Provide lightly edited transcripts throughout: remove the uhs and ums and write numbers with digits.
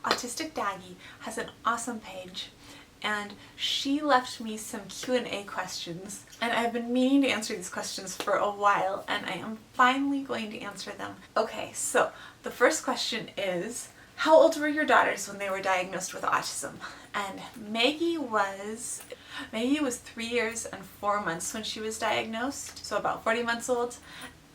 Autistic Daggie has an awesome page, and she left me some Q&A questions, and I've been meaning to answer these questions for a while, and I am finally going to answer them. Okay, so the first question is, how old were your daughters when they were diagnosed with autism? And Maggie was 3 years and 4 months when she was diagnosed, so about 40 months old,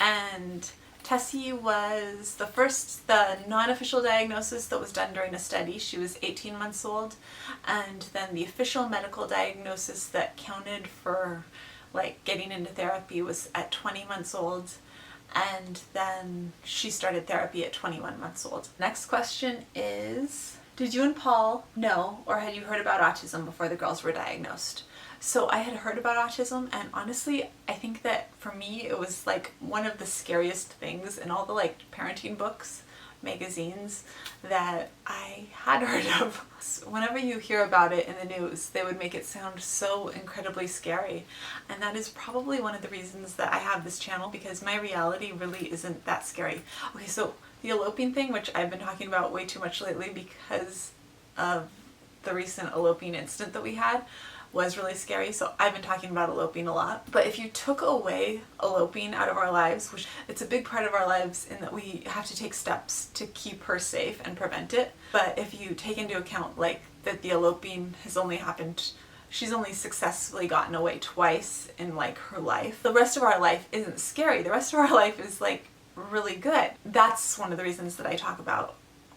and Tessie was the non-official diagnosis that was done during a study. She was 18 months old, and then the official medical diagnosis that counted for like getting into therapy was at 20 months old, and then she started therapy at 21 months old. Next question is, did you and Paul know or had you heard about autism before the girls were diagnosed? So I had heard about autism, and honestly, I think that for me it was like one of the scariest things in all the like parenting books, magazines that I had heard of. Whenever you hear about it in the news, they would make it sound so incredibly scary, and that is probably one of the reasons that I have this channel, because my reality really isn't that scary. Okay, so the eloping thing, which I've been talking about way too much lately because of the recent eloping incident that we had, was really scary, so I've been talking about eloping a lot. But if you took away eloping out of our lives, which it's a big part of our lives in that we have to take steps to keep her safe and prevent it, but if you take into account like that the eloping has only happened, she's only successfully gotten away twice in like her life, the rest of our life isn't scary. The rest of our life is like really good. That's one of the reasons that I talk about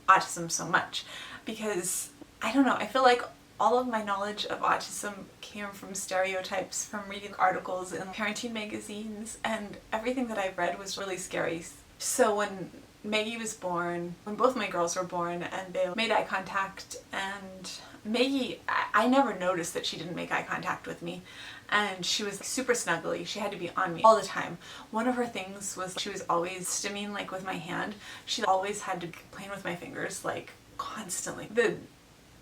autism so much, because I don't know, I feel like all of my knowledge of autism came from stereotypes, from reading articles in parenting magazines, and everything that I've read was really scary. So when Maggie was born, when both my girls were born, and they made eye contact, and Maggie, I never noticed that she didn't make eye contact with me, and she was super snuggly. She had to be on me all the time. One of her things was she was always stimming like with my hand. She always had to be playing with my fingers like constantly. The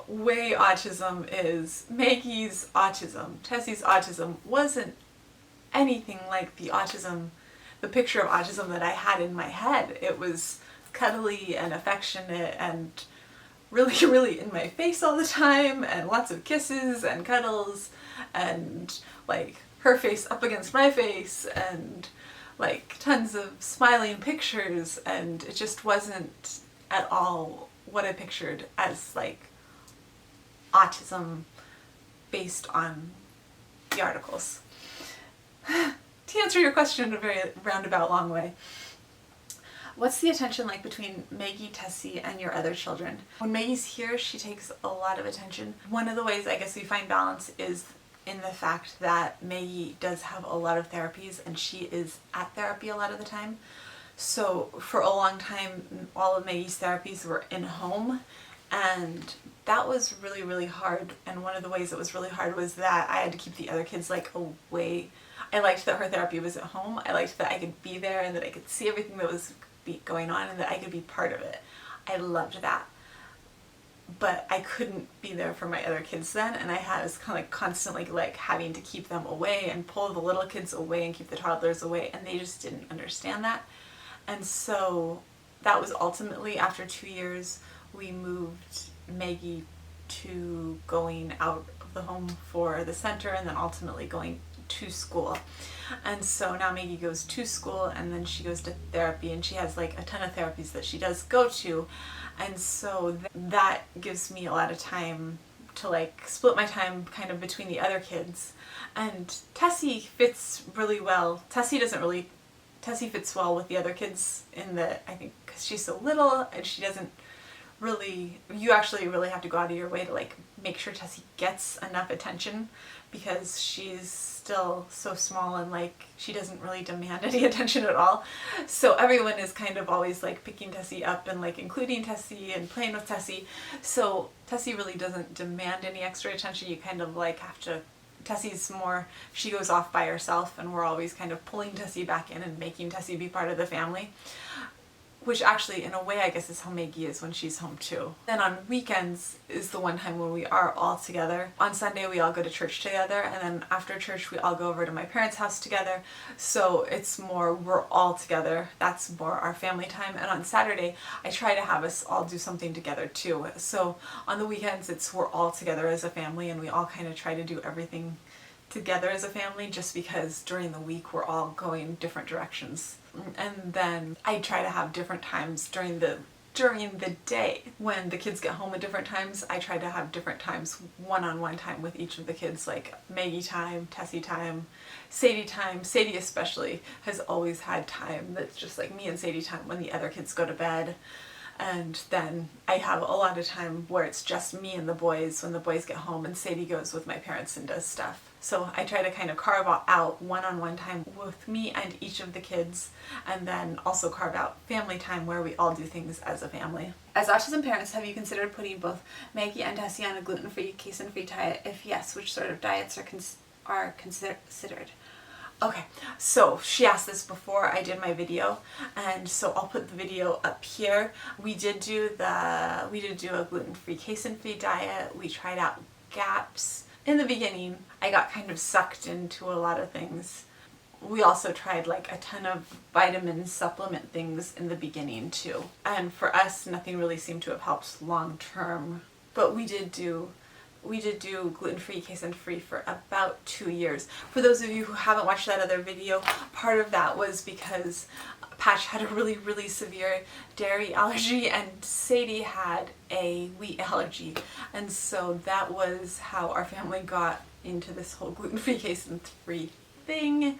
way autism is, Maggie's autism, Tessie's autism, wasn't anything like the picture of autism that I had in my head. It was cuddly and affectionate and really, really in my face all the time, and lots of kisses and cuddles, and like her face up against my face, and like tons of smiling pictures, and it just wasn't at all what I pictured as like autism based on the articles. To answer your question in a very roundabout long way, what's the attention like between Maggie, Tessie, and your other children? When Maggie's here, she takes a lot of attention. One of the ways I guess we find balance is in the fact that Maggie does have a lot of therapies, and she is at therapy a lot of the time. So for a long time, all of Maggie's therapies were in home, and that was really, really hard. And one of the ways it was really hard was that I had to keep the other kids like away. I liked that her therapy was at home. I liked that I could be there and that I could see everything that was going on and that I could be part of it. I loved that. But I couldn't be there for my other kids then, and I was kind of like constantly like having to keep them away and pull the little kids away and keep the toddlers away, and they just didn't understand that. And so that was ultimately, after 2 years, we moved Maggie to going out of the home for the center, and then ultimately going to school. And so now Maggie goes to school, and then she goes to therapy, and she has like a ton of therapies that she does go to, and so that gives me a lot of time to like split my time kind of between the other kids. And Tessie fits really well. Tessie fits well with the other kids in that, I think, because she's so little and she doesn't really, you actually really have to go out of your way to like make sure Tessie gets enough attention, because she's still so small and like she doesn't really demand any attention at all. So everyone is kind of always like picking Tessie up and like including Tessie and playing with Tessie. So Tessie really doesn't demand any extra attention. You kind of like have to, Tessie's more, she goes off by herself, and we're always kind of pulling Tessie back in and making Tessie be part of the family. which actually in a way I guess is how Maggie is when she's home too. Then on weekends is the one time when we are all together. On Sunday we all go to church together, and then after church we all go over to my parents' house together, so it's more we're all together. That's more our family time. And on Saturday I try to have us all do something together too. So on the weekends it's we're all together as a family, and we all kind of try to do everything together as a family, just because during the week we're all going different directions. And then I try to have different times during the day. When the kids get home at different times, I try to have different times, one-on-one time with each of the kids, like Maggie time, Tessie time, Sadie time. Sadie especially has always had time that's just like me and Sadie time when the other kids go to bed. And then I have a lot of time where it's just me and the boys when the boys get home, and Sadie goes with my parents and does stuff. So I try to kind of carve out one-on-one time with me and each of the kids, and then also carve out family time where we all do things as a family. As autism parents, have you considered putting both Maggie and Tessie on a gluten-free, casein-free diet? If yes, which sort of diets are considered? Okay, so she asked this before I did my video, and so I'll put the video up here. We did do a gluten-free, casein-free diet. We tried out GAPS. In the beginning, I got kind of sucked into a lot of things. We also tried like a ton of vitamin supplement things in the beginning too. And for us, nothing really seemed to have helped long term. But we did do gluten-free, casein-free for about 2 years. For those of you who haven't watched that other video, part of that was because Patch had a really, really severe dairy allergy and Sadie had a wheat allergy. And so that was how our family got into this whole gluten-free, casein-free thing,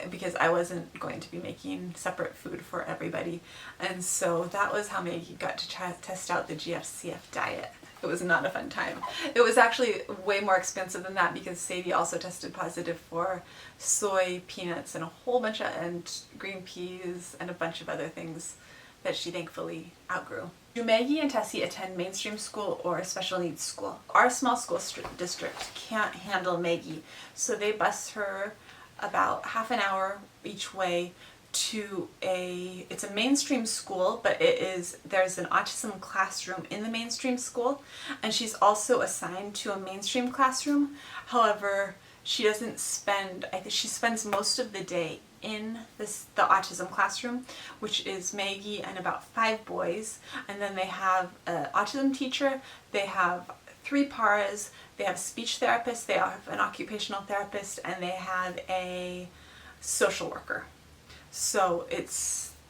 because I wasn't going to be making separate food for everybody. And so that was how Maggie got to test out the GFCF diet. It was not a fun time. It was actually way more expensive than that because Sadie also tested positive for soy, peanuts, and a whole bunch of, and green peas, and a bunch of other things that she thankfully outgrew. Do Maggie and Tessie attend mainstream school or special needs school? Our small school district can't handle Maggie, so they bus her about half an hour each way to it's a mainstream school, but there's an autism classroom in the mainstream school, and she's also assigned to a mainstream classroom. However, she doesn't spend, I think she spends most of the day in the autism classroom, which is Maggie and about 5 boys, and then they have an autism teacher, they have 3 paras, they have a speech therapist, they have an occupational therapist, and they have a social worker. So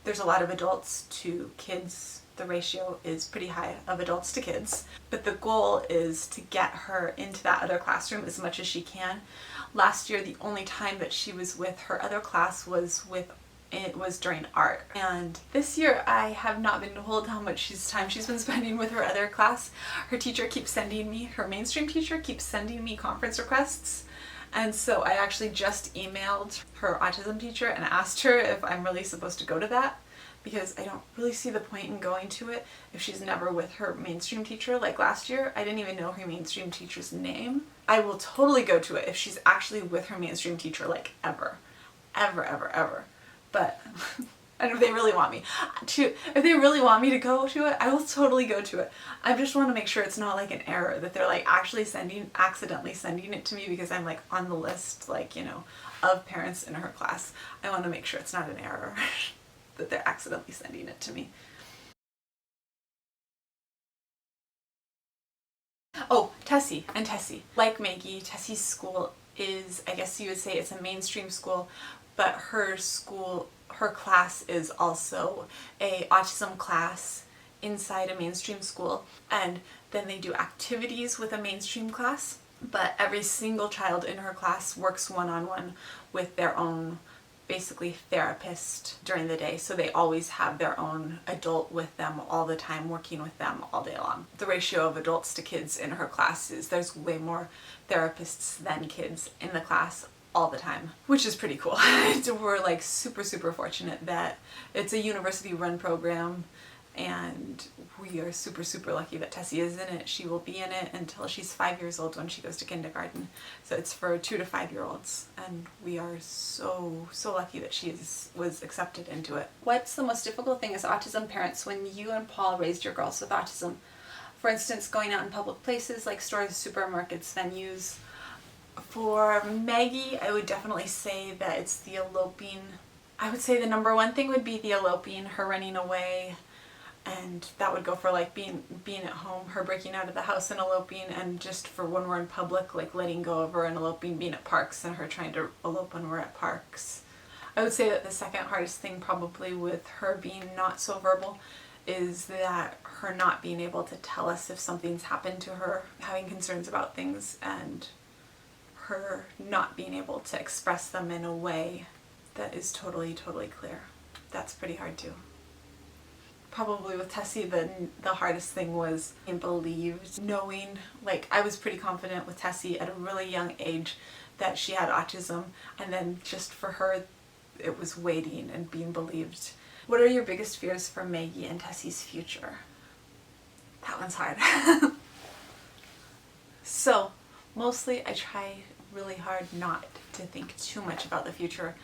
there's a lot of adults to kids. The ratio is pretty high of adults to kids. But the goal is to get her into that other classroom as much as she can. Last year, the only time that she was with her other class was during art. And this year, I have not been told how much time she's been spending with her other class. Her teacher keeps sending me, her mainstream teacher keeps sending me conference requests. And so I actually just emailed her autism teacher and asked her if I'm really supposed to go to that, because I don't really see the point in going to it if she's never with her mainstream teacher. Like last year, I didn't even know her mainstream teacher's name. I will totally go to it if she's actually with her mainstream teacher, like ever. Ever, ever, ever. But and if they really want me to go to it, I will totally go to it. I just want to make sure it's not like an error, that they're like actually accidentally sending it to me because I'm like on the list, like, you know, of parents in her class. I want to make sure it's not an error, that they're accidentally sending it to me. Oh, Tessie. Like Maggie, Tessie's school is, I guess you would say it's a mainstream school, but her class is also a autism class inside a mainstream school, and then they do activities with a mainstream class, but every single child in her class works one-on-one with their own basically therapist during the day, so they always have their own adult with them all the time, working with them all day long. The ratio of adults to kids in her class is there's way more therapists than kids in the class all the time, which is pretty cool. We're like super, super fortunate that it's a university run program, and we are super, super lucky that Tessie is in it. She will be in it until she's 5 years old when she goes to kindergarten. So it's for 2 to 5 year olds, and we are so, so lucky that she was accepted into it. What's the most difficult thing as autism parents when you and Paul raised your girls with autism? For instance, going out in public places like stores, supermarkets, venues. For Maggie, I would definitely say that it's the eloping. I would say the number one thing would be the eloping, her running away, and that would go for like being at home, her breaking out of the house and eloping, and just for when we're in public, like letting go of her and eloping, being at parks and her trying to elope when we're at parks. I would say that the second hardest thing probably with her being not so verbal is that her not being able to tell us if something's happened to her, having concerns about things, and her not being able to express them in a way that is totally, totally clear. That's pretty hard too. Probably with Tessie, the hardest thing was being believed, knowing, like I was pretty confident with Tessie at a really young age that she had autism, and then just for her it was waiting and being believed. What are your biggest fears for Maggie and Tessie's future? That one's hard. So mostly I try really hard not to think too much about the future.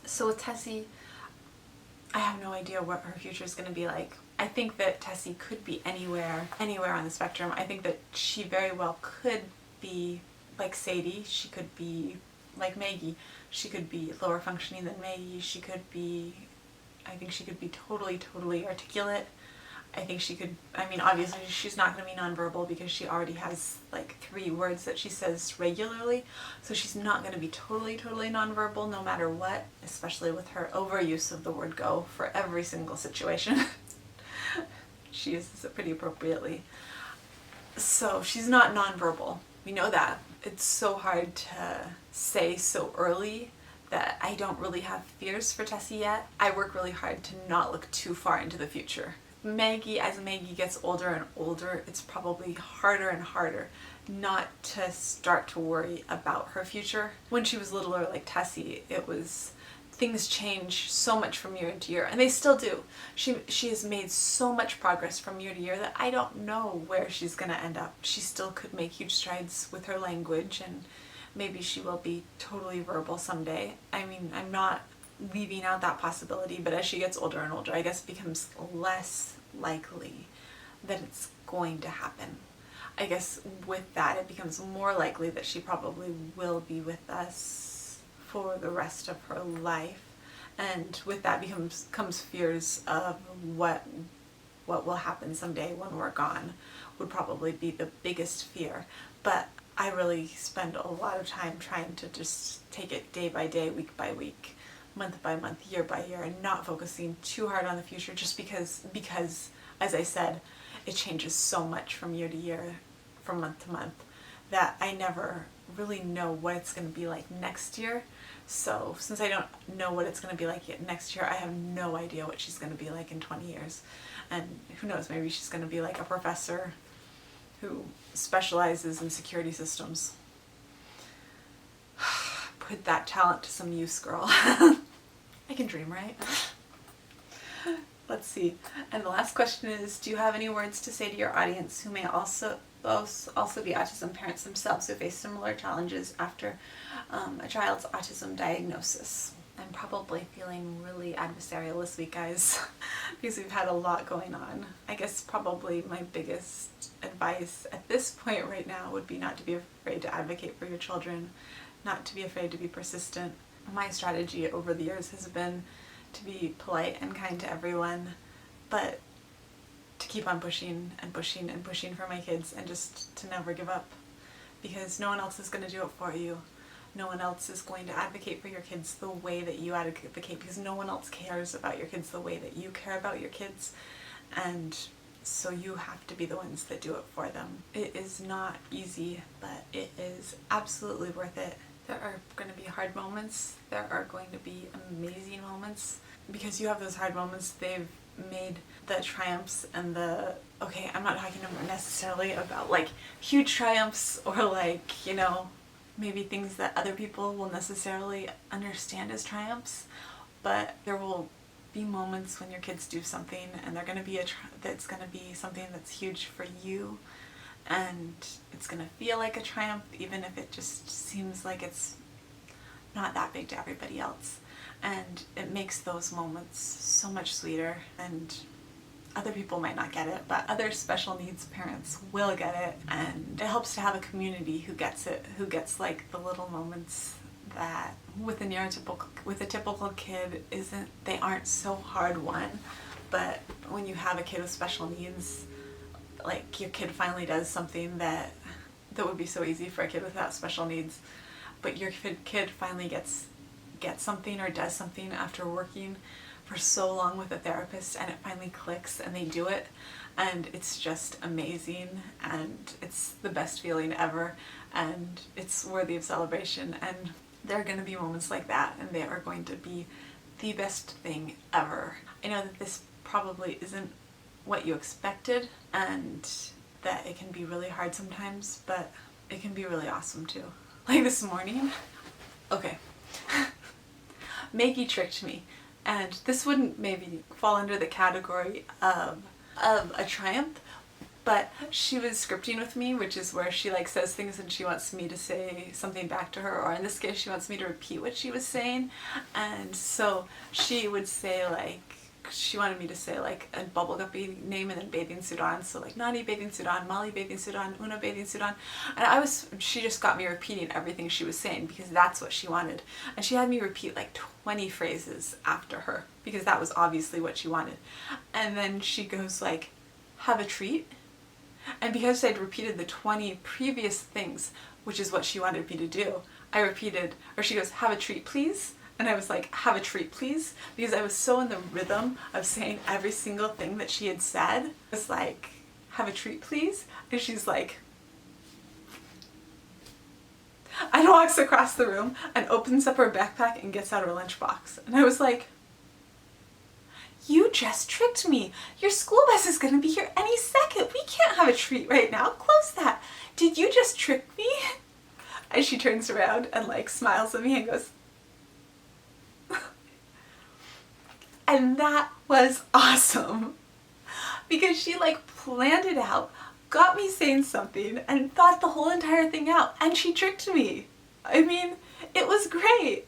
So with Tessie, I have no idea what her future is going to be like. I think that Tessie could be anywhere on the spectrum. I think that she very well could be like Sadie. She could be like Maggie. She could be lower functioning than Maggie. I think she could be totally, totally articulate. I think she could, I mean, obviously she's not going to be nonverbal because she already has like 3 words that she says regularly. So she's not going to be totally, totally nonverbal no matter what, especially with her overuse of the word go for every single situation. She uses it pretty appropriately. So she's not nonverbal. We know that. It's so hard to say so early that I don't really have fears for Tessie yet. I work really hard to not look too far into the future. Maggie, as Maggie gets older and older, it's probably harder and harder not to start to worry about her future. When she was littler like Tessie, it was, things change so much from year to year, and they still do. She has made so much progress from year to year that I don't know where she's gonna end up. She still could make huge strides with her language, and maybe she will be totally verbal someday. I mean, I'm not leaving out that possibility, but as she gets older and older, I guess it becomes less likely that it's going to happen. I guess with that, it becomes more likely that she probably will be with us for the rest of her life, and with that comes fears of what will happen someday when we're gone would probably be the biggest fear. But I really spend a lot of time trying to just take it day by day, week by week, month by month, year by year, and not focusing too hard on the future, just because as I said, it changes so much from year to year, from month to month, that I never really know what it's going to be like next year. So since I don't know what it's going to be like yet next year, I have no idea what she's going to be like in 20 years. And who knows, maybe she's going to be like a professor who specializes in security systems. Put that talent to some use, girl. I can dream, right? Let's see. And the last question is, do you have any words to say to your audience who may also be autism parents themselves who face similar challenges after a child's autism diagnosis? I'm probably feeling really adversarial this week, guys, because we've had a lot going on. I guess probably my biggest advice at this point right now would be not to be afraid to advocate for your children, not to be afraid to be persistent. My strategy over the years has been to be polite and kind to everyone, but to keep on pushing and pushing and pushing for my kids, and just to never give up, because no one else is going to do it for you. No one else is going to advocate for your kids the way that you advocate, because no one else cares about your kids the way that you care about your kids, and so you have to be the ones that do it for them. It is not easy, but it is absolutely worth it. There are going to be hard moments. There are going to be amazing moments. Because you have those hard moments, they've made the triumphs and okay, I'm not talking necessarily about like huge triumphs or like, you know, maybe things that other people will necessarily understand as triumphs, but there will be moments when your kids do something and they're going to be that's going to be something that's huge for you, and it's going to feel like a triumph even if it just seems like it's not that big to everybody else. And it makes those moments so much sweeter, and other people might not get it, but other special needs parents will get it, and it helps to have a community who gets it, who gets like the little moments that with a typical kid they aren't so hard won. But when you have a kid with special needs, like your kid finally does something that would be so easy for a kid without special needs, but your kid finally gets something or does something after working for so long with a therapist, and it finally clicks and they do it, and it's just amazing, and it's the best feeling ever, and it's worthy of celebration. And there are going to be moments like that, and they are going to be the best thing ever. I know that this probably isn't what you expected, and that it can be really hard sometimes, but it can be really awesome too. Like this morning, okay, Maggie tricked me, and this wouldn't maybe fall under the category of a triumph, but she was scripting with me, which is where she like says things and she wants me to say something back to her, or in this case she wants me to repeat what she was saying. And so she would say like, she wanted me to say like a bubble guppy name and then bathing suit on, so like Nani bathing suit on, Molly bathing suit on, Una bathing suit on, and she just got me repeating everything she was saying because that's what she wanted, and she had me repeat like 20 phrases after her because that was obviously what she wanted. And then she goes like, have a treat, and because I'd repeated the 20 previous things, which is what she wanted me to do, I repeated, or she goes, have a treat please. And I was like, have a treat please, because I was so in the rhythm of saying every single thing that she had said. It was like, have a treat please, and she's like, and walks across the room and opens up her backpack and gets out her lunchbox. And I was like, you just tricked me. Your school bus is going to be here any second. We can't have a treat right now. Close that. Did you just trick me? And she turns around and like smiles at me and goes, and that was awesome because she like planned it out, got me saying something, and thought the whole entire thing out, and she tricked me. I mean, it was great.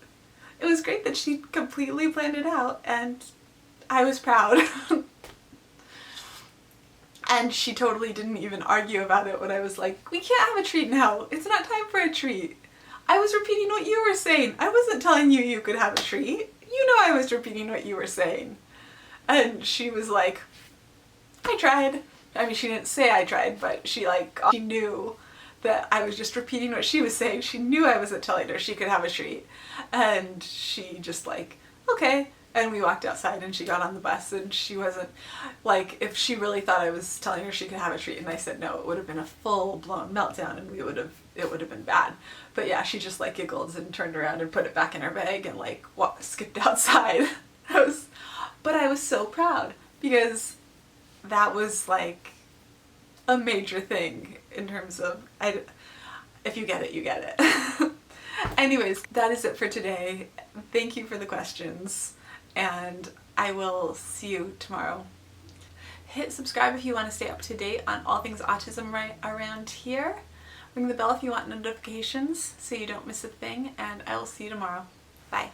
It was great that she completely planned it out, and I was proud. And she totally didn't even argue about it when I was like, we can't have a treat now. It's not time for a treat. I was repeating what you were saying. I wasn't telling you you could have a treat. You know I was repeating what you were saying. And she was like, I tried. I mean, she didn't say I tried, but she knew that I was just repeating what she was saying. She knew I wasn't telling her she could have a treat. And she just like, okay. And we walked outside and she got on the bus, and she wasn't like, if she really thought I was telling her she could have a treat and I said no, it would have been a full-blown meltdown and it would have been bad. But yeah, she just like giggled and turned around and put it back in her bag and like skipped outside. But I was so proud because that was like a major thing in terms of, if you get it, you get it. Anyways, that is it for today. Thank you for the questions, and I will see you tomorrow. Hit subscribe if you want to stay up to date on all things autism right around here. Ring the bell if you want notifications so you don't miss a thing, and I will see you tomorrow. Bye.